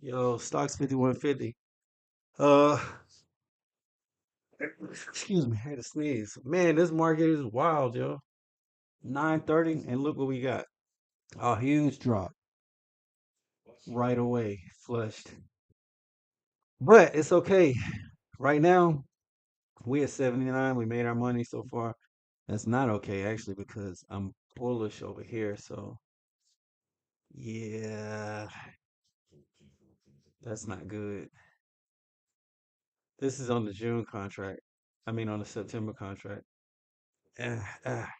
Yo, stocks 5150. Uh, excuse me, I had to sneeze. Man, this market is wild, yo. 9:30, and look what we got. A huge drop right away, flushed. But it's okay. Right now, we at 79. We made our money so far. That's not okay, actually, because I'm bullish over here. So, yeah, that's not good. This is on the June contract. I mean, on the September contract.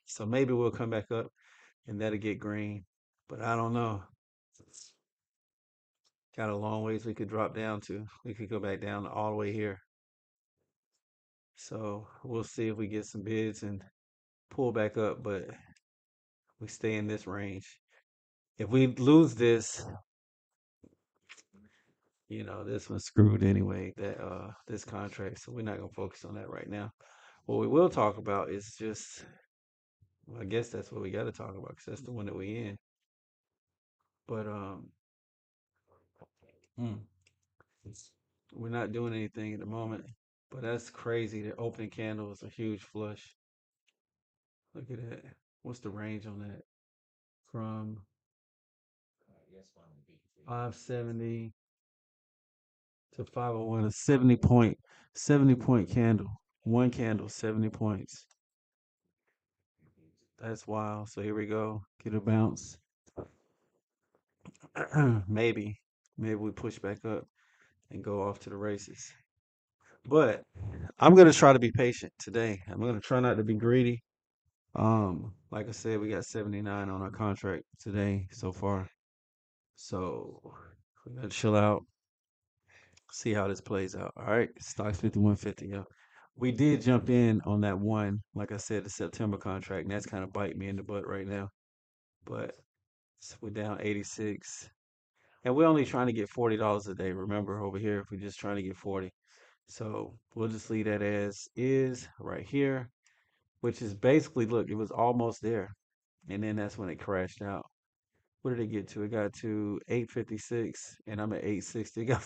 So maybe we'll come back up and that'll get green. But I don't know. Got a long ways we could drop down to. We could go back down all the way here. So we'll see if we get some bids and pull back up, but we stay in this range. If we lose this, this one's screwed anyway, that this contract. So we're not gonna focus on that right now. What we will talk about is just, well, I guess that's what we got to talk about because that's the one that we in. But hmm, we're not doing anything at the moment. But that's crazy. The opening candle is a huge flush. Look at that. What's the range on that? From 570 to 501, a 70 point candle. One candle, 70 points. That's wild. So here we go. Get a bounce. maybe. Maybe we push back up and go off to the races. But I'm gonna try to be patient today. I'm gonna try not to be greedy. Like I said, we got 79 on our contract today so far. So we're gonna chill out, see how this plays out. All right, stocks 5150, yo. We did jump in on that one, like I said, the September contract, and that's kind of biting me in the butt right now. But we're down 86, and we're only trying to get $40 a day. Remember, over here, if we're just trying to get 40, so we'll just leave that as is right here, which is basically, look, it was almost there, and then that's when it crashed out. What did it get to? It got to 856, and I'm at 860. It got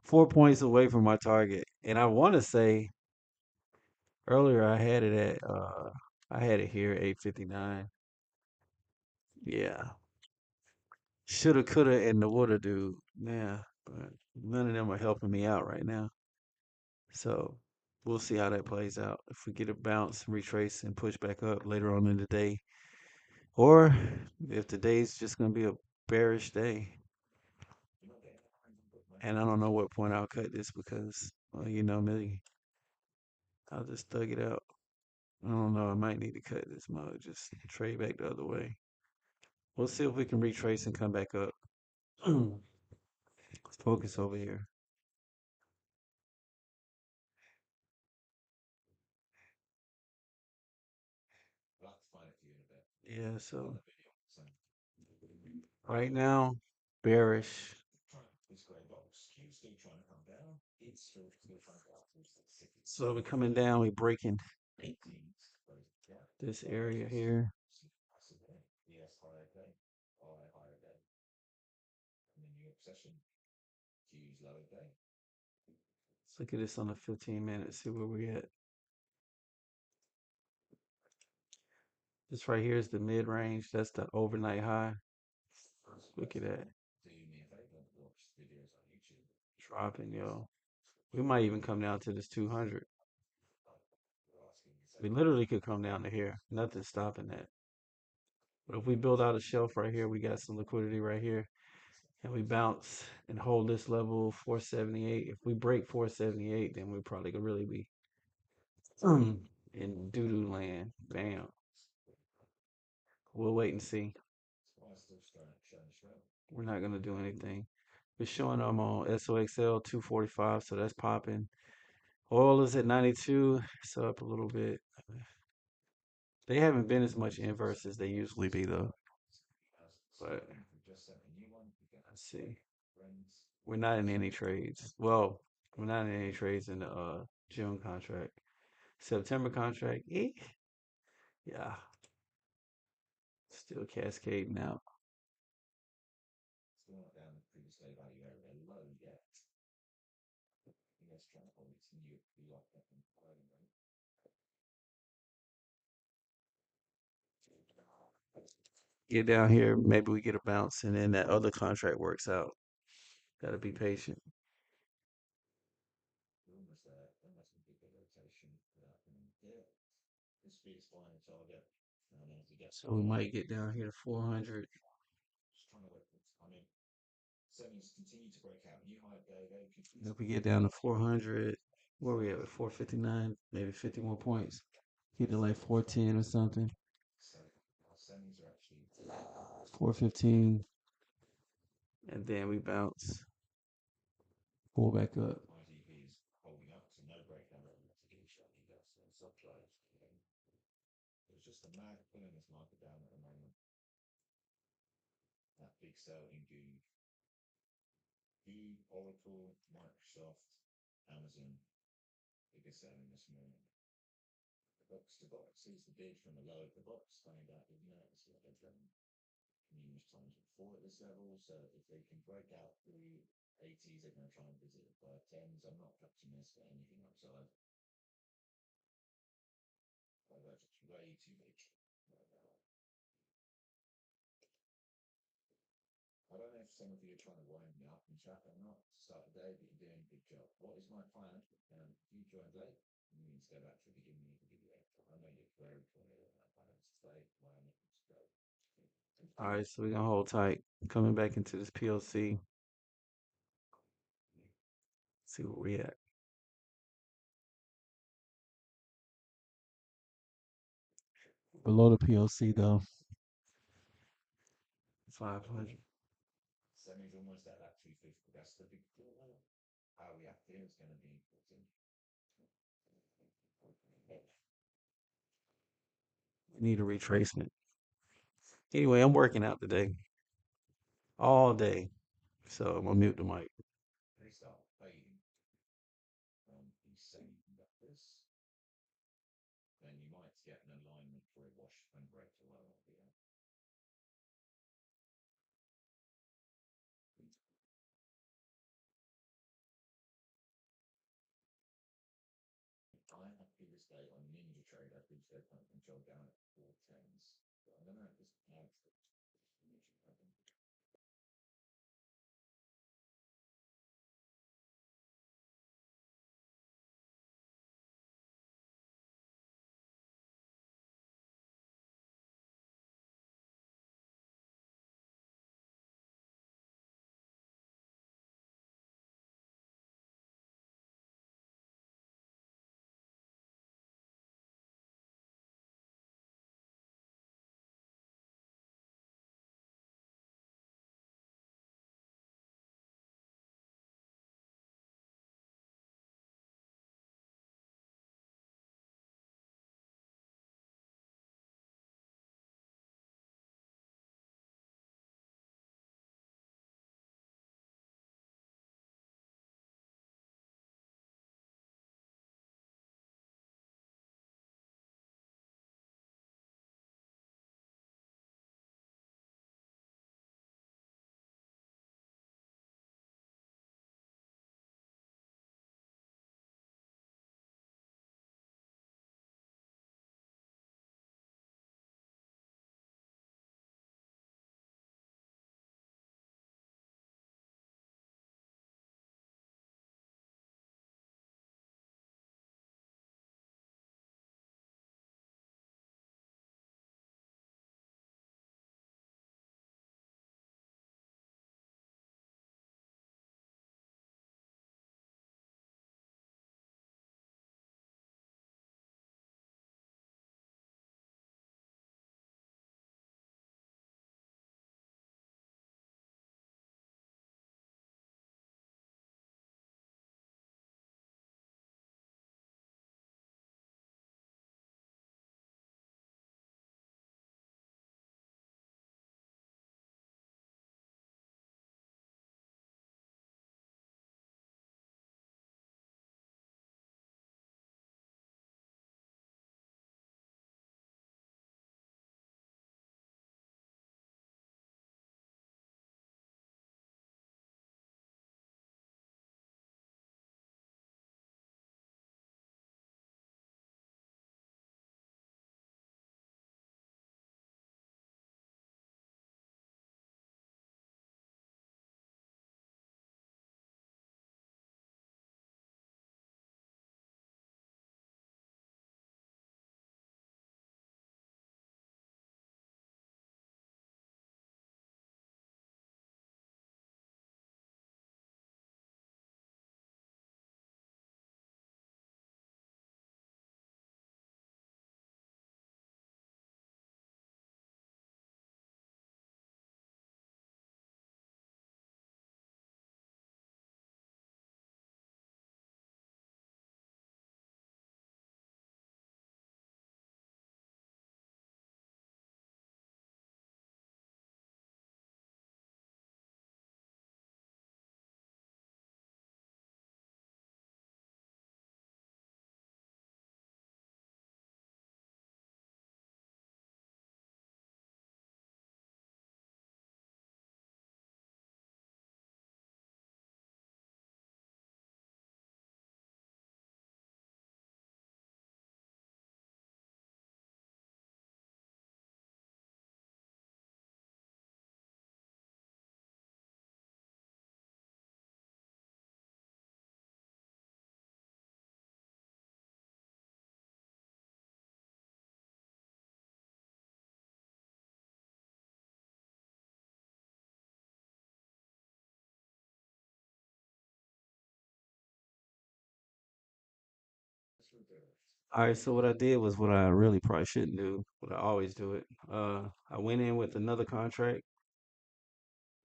four points away from my target. And I want to say earlier I had it here 859. Yeah, shoulda, coulda, and the woulda, dude. Yeah, but none of them are helping me out right now. So we'll see how that plays out. If we get a bounce, retrace, and push back up later on in the day, or if the day's just gonna be a bearish day. And I don't know what point I'll cut this because, well, you know me, I'll just thug it out. I don't know. I might need to cut this mug, just trade back the other way. We'll see if we can retrace and come back up. Let's focus over here. Yeah, so right now, bearish. So we're coming down, we're breaking this area here. Let's look at this on the 15 minutes, see where we at. This right here is the mid range. That's the overnight high. Look at that. Dropping, yo. We might even come down to this 200. We literally could come down to here. Nothing's stopping that. But if we build out a shelf right here, we got some liquidity right here. And we bounce and hold this level 478. If we break 478, then we probably could really be in doo-doo land. Bam. We'll wait and see. We're not gonna do anything. We're showing them on SOXL 245, so that's popping. Oil is at 92, so up a little bit. They haven't been as much inverse as they usually be though. But let's see. We're not in any trades. Well, we're not in any trades in the June contract. September contract, yeah, still cascading out. Get down here, maybe we get a bounce, and then that other contract works out. Gotta be patient. So we might get down here to 400. If we get down to 400, where we at? 459, maybe 50 more points. Get to like 410 or something. 415, and then we bounce, pull back up. All right, so we're gonna hold tight. Coming back into this PLC. See where we at. Below the PLC though. 500. We need a retracement. Anyway, I'm working out today. All day. So I'm gonna mute the mic. All right, so what I did was what I really probably shouldn't do, but I always do it. I went in with another contract,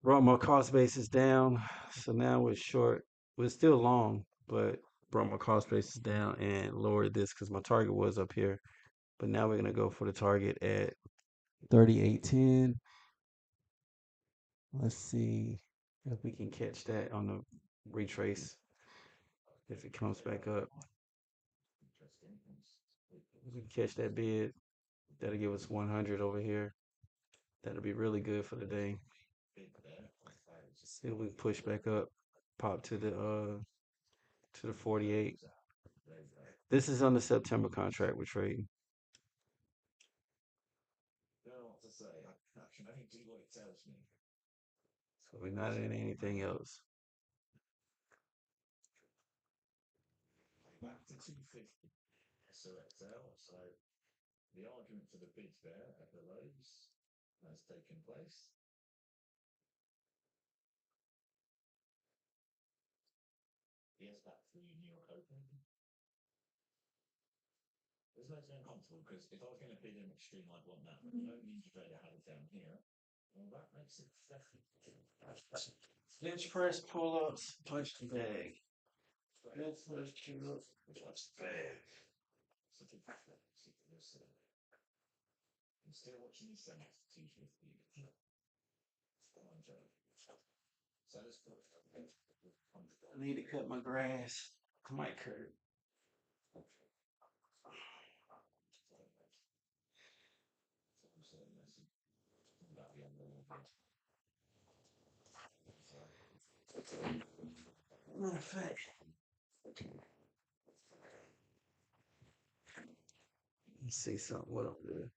brought my cost basis down, so now it's short. We're still long, but brought my cost basis down and lowered this because my target was up here. But now we're gonna go for the target at 38.10. Let's see if we can catch that on the retrace. If it comes back up, if we can catch that bid, that'll give us 100 over here. That'll be really good for the day. See if we can push back up, pop to the 48. This is on the September contract we're trading. So we're not in anything else. Bench press, pull ups, punch the bag. Bench press, pull ups, punch the bag. I need to cut my grass. I might cut it. Matter of fact, let's see something. What I'm doing.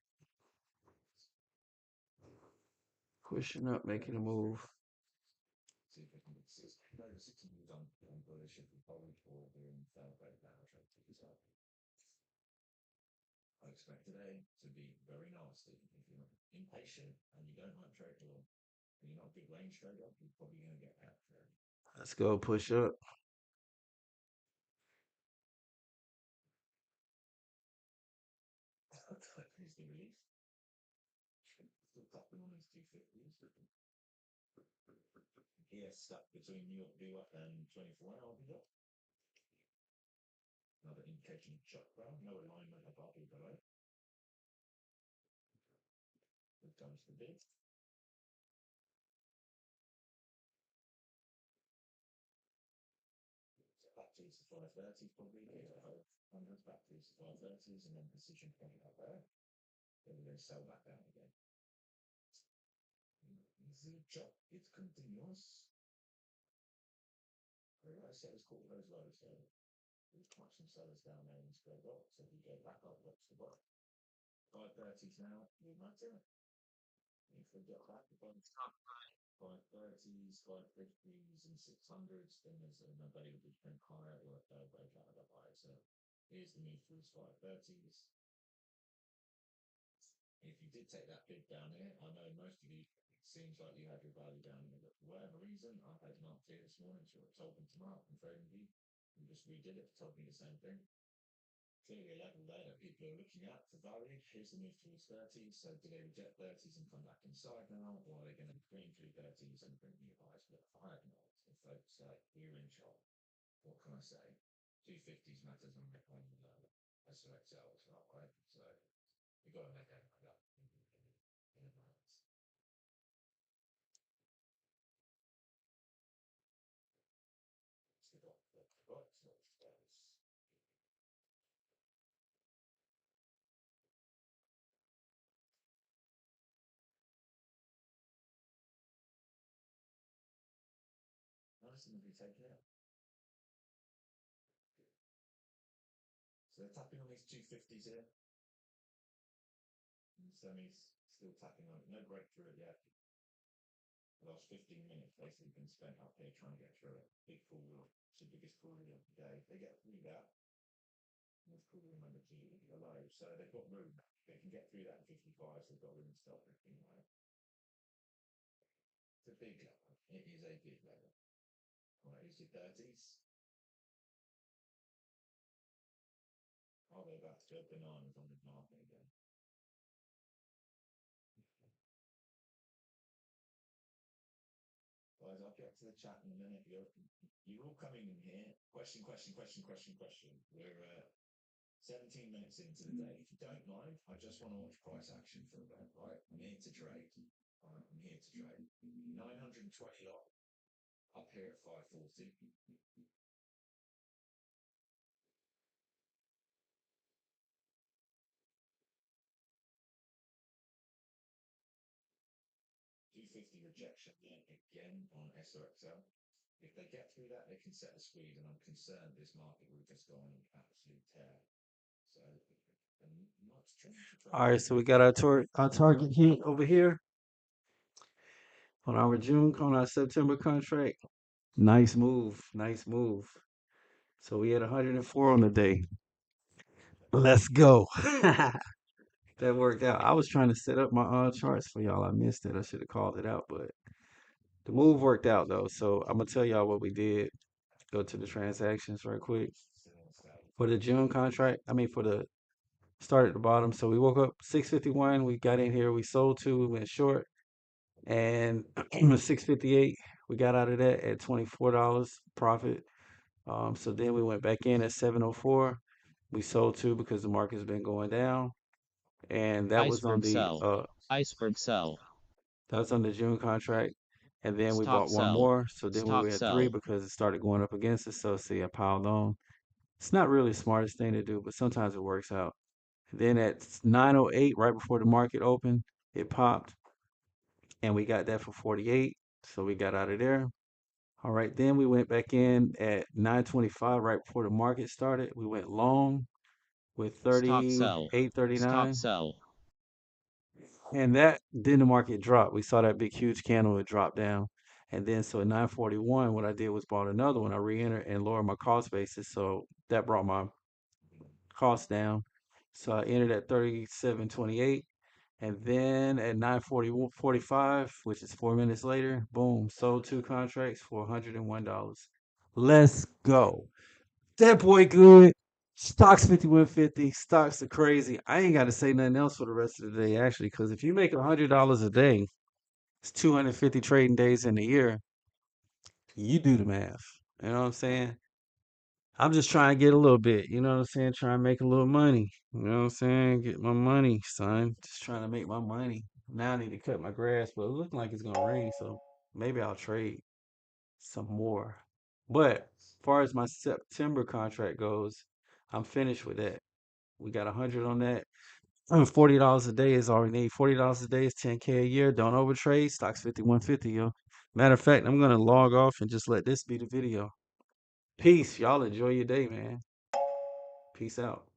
Pushing up, making a move. Let's go push up. All right, so we got our target hit over here on our September contract. Nice move, nice move. So we had 104 on the day. Let's go. That worked out. I was trying to set up my charts for y'all. I missed it. I should have called it out, but the move worked out though. So I'm gonna tell y'all what we did. Go to the transactions right quick for the June contract. I mean for the start at the bottom. So we woke up 6:51. We got in here. We sold two. We went short, and 6:58. We got out of that at $24 profit. So then we went back in at 7:04. We sold two because the market's been going down, and Iceberg sell. Iceberg sell. that was on the June contract. And then we Stop bought one sell. more. So then we were Stop at three sell. because it started going up against us. So see, I piled on. It's not really the smartest thing to do, but sometimes it works out. Then at 9:08, right before the market opened, it popped, and we got that for 48. So we got out of there. All right, then we went back in at 9:25, right before the market started. We went long with Stop sell. 38.39, Stop sell. and that then the market dropped. We saw that big huge candle, it dropped down, and then so at 9:41, what I did was bought another one. I re-entered and lowered my cost basis, so that brought my cost down. So I entered at 37.28. And then at 9:45, which is 4 minutes later, boom, sold two contracts for $101. Let's go. That boy good. Stocks 5150. Stocks are crazy. I ain't got to say nothing else for the rest of the day, actually, because if you make $100 a day, it's 250 trading days in a year. You do the math. You know what I'm saying? I'm just trying to get a little bit. You know what I'm saying? Trying to make a little money. You know what I'm saying? Get my money, son. Just trying to make my money. Now I need to cut my grass, but it looking like it's gonna rain, so maybe I'll trade some more. But as far as my September contract goes, I'm finished with that. We got 100 on that. $40 a day is all we need. $40 a day is 10K a year. Don't overtrade. Stocks 5150, yo. Matter of fact, I'm gonna log off and just let this be the video. Peace. Y'all enjoy your day, man. Peace out.